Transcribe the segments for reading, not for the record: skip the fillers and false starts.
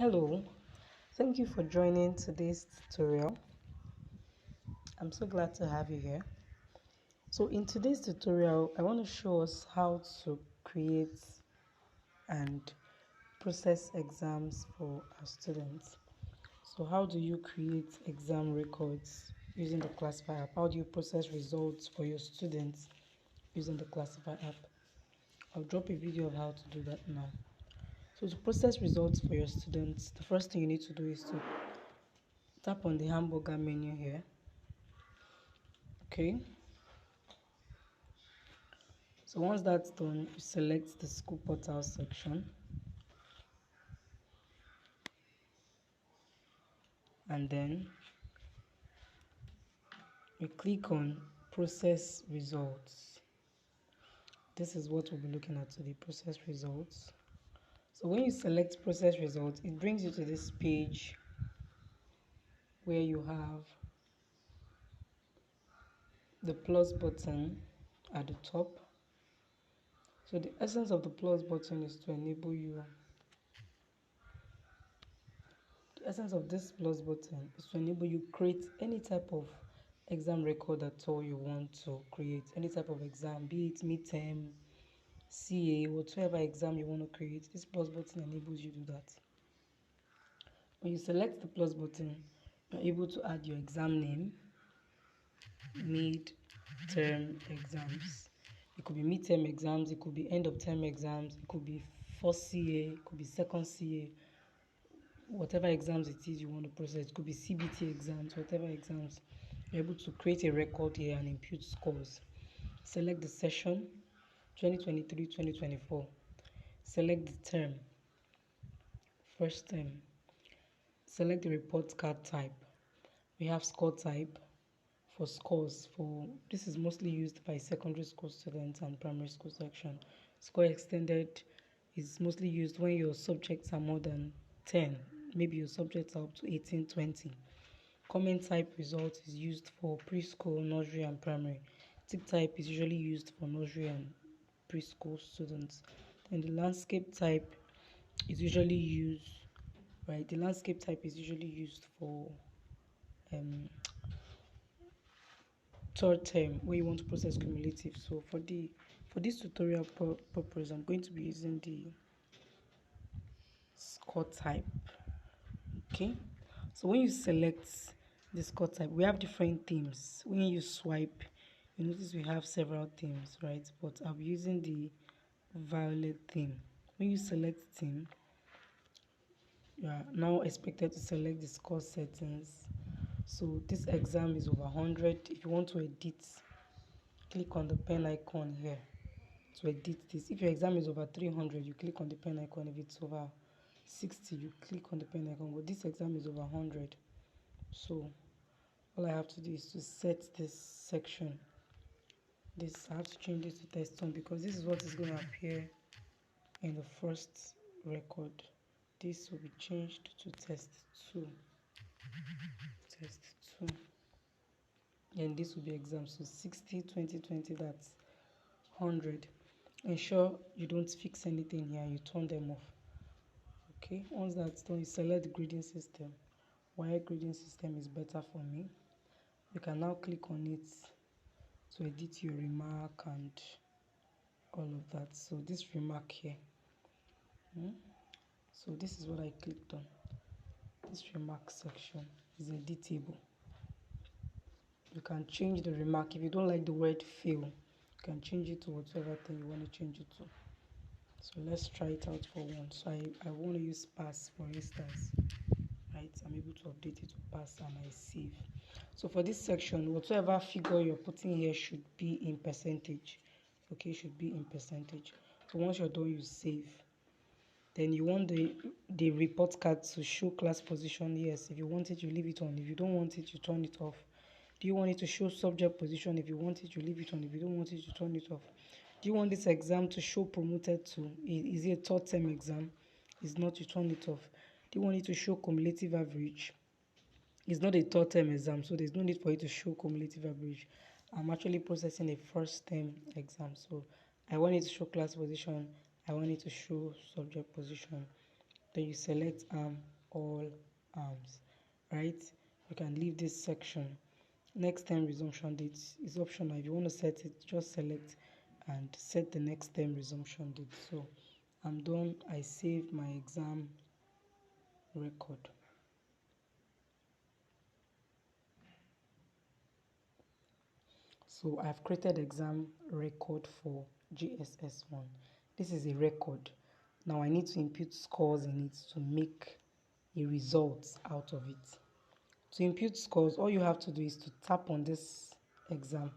Hello, thank you for joining today's tutorial. I'm so glad to have you here. So in today's tutorial, I want to show us how to create and process exams for our students. So how do you create exam records using the Klacify app? How do you process results for your students using the Klacify app? I'll drop a video of how to do that now. So to process results for your students, the first thing you need to do is to tap on the hamburger menu here. Okay. So once that's done, you select the school portal section and then you click on process results. This is what we'll be looking at today, process results. So when you select process results, it brings you to this page where you have the plus button at the top. So the essence of the plus button is to enable you. The essence of this plus button is to enable you create any type of exam record at all you want to create, any type of exam, be it midterm, CA, whatever exam you want to create. This plus button enables you to do that. When you select the plus button, you're able to add your exam name, mid-term exams. It could be midterm exams, it could be end of term exams, it could be first CA, it could be second CA, whatever exams it is you want to process. It could be CBT exams, whatever exams. You're able to create a record here and impute scores. Select the session 2023-2024. Select the term, first term. Select the report card type. We have score type for scores. This is mostly used by secondary school students and primary school section. Score extended is mostly used when your subjects are more than 10. Maybe your subjects are up to 18, 20. Comment type result is used for preschool, nursery, and primary. Tick type is usually used for nursery and preschool students. And the landscape type is usually used, right? The landscape type is usually used for third term where you want to process cumulative. So for this tutorial purpose, I'm going to be using the score type. Okay. So when you select the score type, we have different themes. When you swipe, you notice we have several themes, right? But I'm using the violet theme. When you select theme, you are now expected to select the score settings. So this exam is over 100. If you want to edit, click on the pen icon here to edit this. If your exam is over 300, you click on the pen icon. If it's over 60, you click on the pen icon. But this exam is over 100. So all I have to do is to set this section. I have to change this to test 1 because this is what is going to appear in the first record. This will be changed to test 2. Test 2. And this will be exam. So 60, 20, 20, that's 100. Ensure you don't fix anything here, you turn them off. Okay, once that's done, you select the grading system. Why grading system is better for me. You can now click on it to edit your remark and all of that. So this remark here, so this is what I clicked on. This remark section is editable. You can change the remark. If you don't like the word fail, you can change it to whatever thing you want to change it to. So let's try it out for one. So I want to use pass, for instance, right? I'm able to update it to pass and I save. So for this section, whatever figure you're putting here should be in percentage. Okay, should be in percentage. So once you're done, you save. Then you want the report card to show class position. Yes, if you want it, you leave it on. If you don't want it, you turn it off. Do you want it to show subject position? If you want it, you leave it on. If you don't want it, you turn it off. Do you want this exam to show promoted to? Is it a third term exam? It's not, you turn it off. Do you want it to show cumulative average? It's not a third term exam, so there's no need for it to show cumulative average. I'm actually processing a first term exam, so I want it to show class position. I want it to show subject position. then you select all arms, right? You can leave this section. Next term resumption date is optional. If you want to set it, just select and set the next term resumption date. So I'm done. I save my exam record. So I've created exam record for GSS1. This is a record. Now I need to input scores in it to make a result out of it. To input scores, all you have to do is to tap on this exam.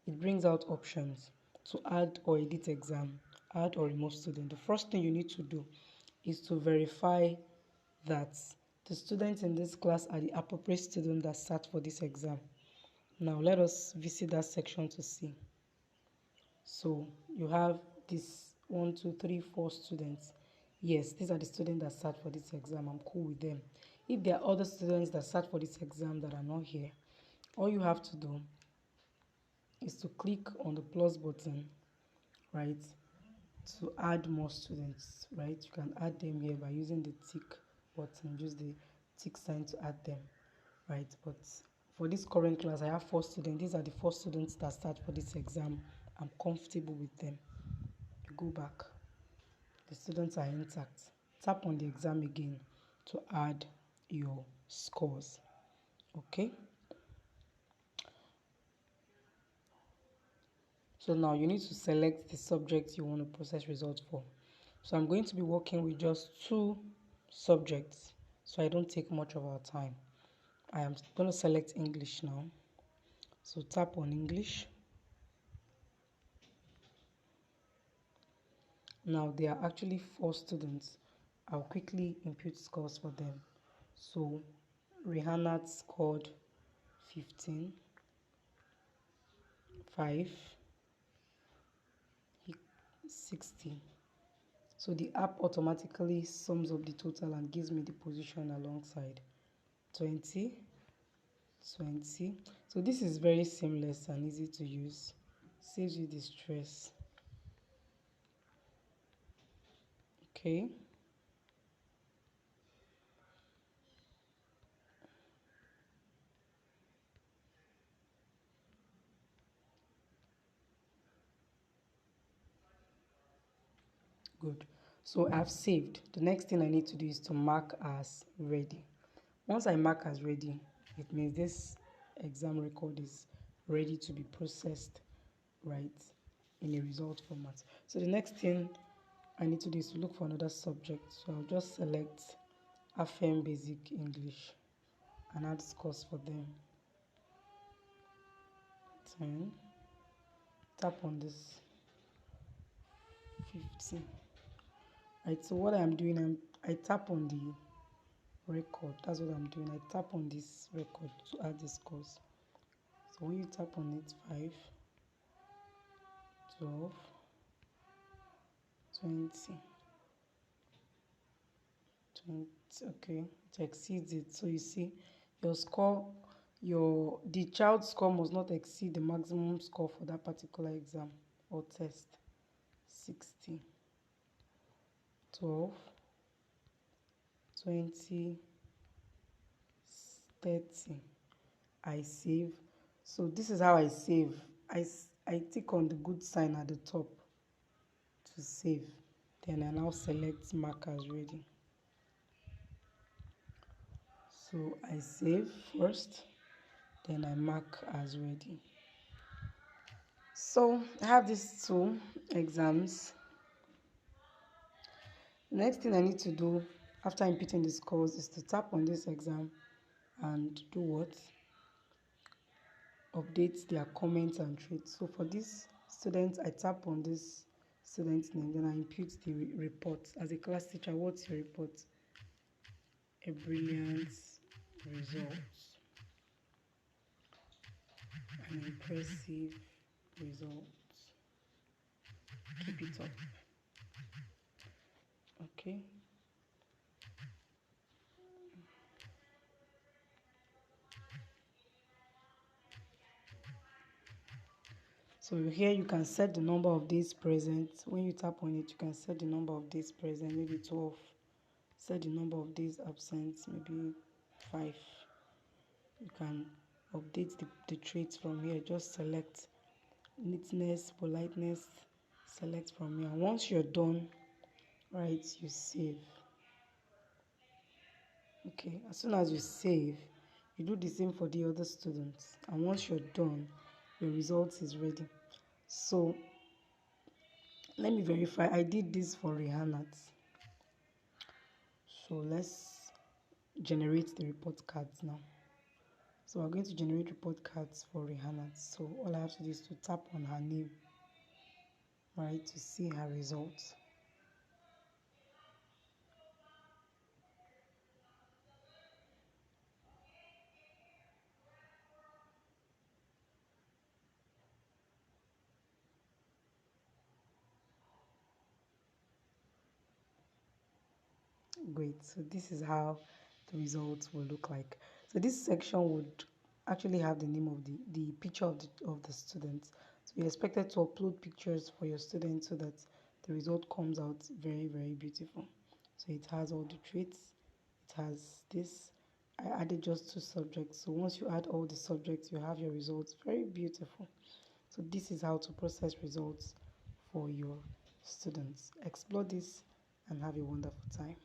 It brings out options to add or edit exam, add or remove student. The first thing you need to do is to verify that the students in this class are the appropriate students that sat for this exam. Now let us visit that section to see. So you have this 1, 2, 3, 4 students. Yes, these are the students that sat for this exam. I'm cool with them. If there are other students that sat for this exam that are not here, all you have to do is to click on the plus button, right, to add more students, right? You can add them here by using the tick button, use the tick sign to add them, right? But for this current class, I have 4 students. These are the 4 students that start for this exam. I'm comfortable with them. You go back. The students are intact. Tap on the exam again to add your scores. Okay? So now you need to select the subject you want to process results for. So I'm going to be working with just 2 subjects so I don't take much of our time. I am going to select English now. So tap on English. Now there are actually 4 students. I'll quickly input scores for them. So Rihanna scored 15, 5, 60. So the app automatically sums up the total and gives me the position alongside 20, 20. So this is very seamless and easy to use. Saves you the stress. Okay. Good. So I've saved. The next thing I need to do is to mark as ready. Once I mark as ready, it means this exam record is ready to be processed, right, in a result format. So the next thing I need to do is to look for another subject. So I'll just select AFEM Basic English and add scores for them. 10. Tap on this 50. Right, so what I'm doing, I tap on the record. That's what I'm doing. I tap on this record to add the scores. So when you tap on it, 5, 12, 20, 20. Okay, it exceeds it. So you see, your score, the child's score must not exceed the maximum score for that particular exam or test. 60, 12, 20, 30. I save. So this is how I save. I tick on the good sign at the top to save. Then I now select mark as ready. So I save first, then I mark as ready. So I have these 2 exams. The next thing I need to do after inputting the scores is to tap on this exam and do what? Update their comments and traits. So for this student, I tap on this student's name, then I input the report. As a class teacher, what's your report? A brilliant result, an impressive result. Keep it up. Okay. So here you can set the number of days present. When you tap on it, you can set the number of days present, maybe 12. Set the number of days absent, maybe 5. You can update the traits from here. Just select neatness, politeness, select from here. Once you're done, right, you save. Okay, as soon as you save, you do the same for the other students. And once you're done, your results is ready. So let me verify. I did this for Rihanna. So let's generate the report cards now. So we're going to generate report cards for Rihanna. So all I have to do is to tap on her name, right, to see her results. Great. So this is how the results will look like. So this section would actually have the name of the picture of the student. So you're expected to upload pictures for your students so that the result comes out very, very beautiful. So it has all the traits. It has this. I added just 2 subjects. So once you add all the subjects, you have your results. Very beautiful. So this is how to process results for your students. Explore this and have a wonderful time.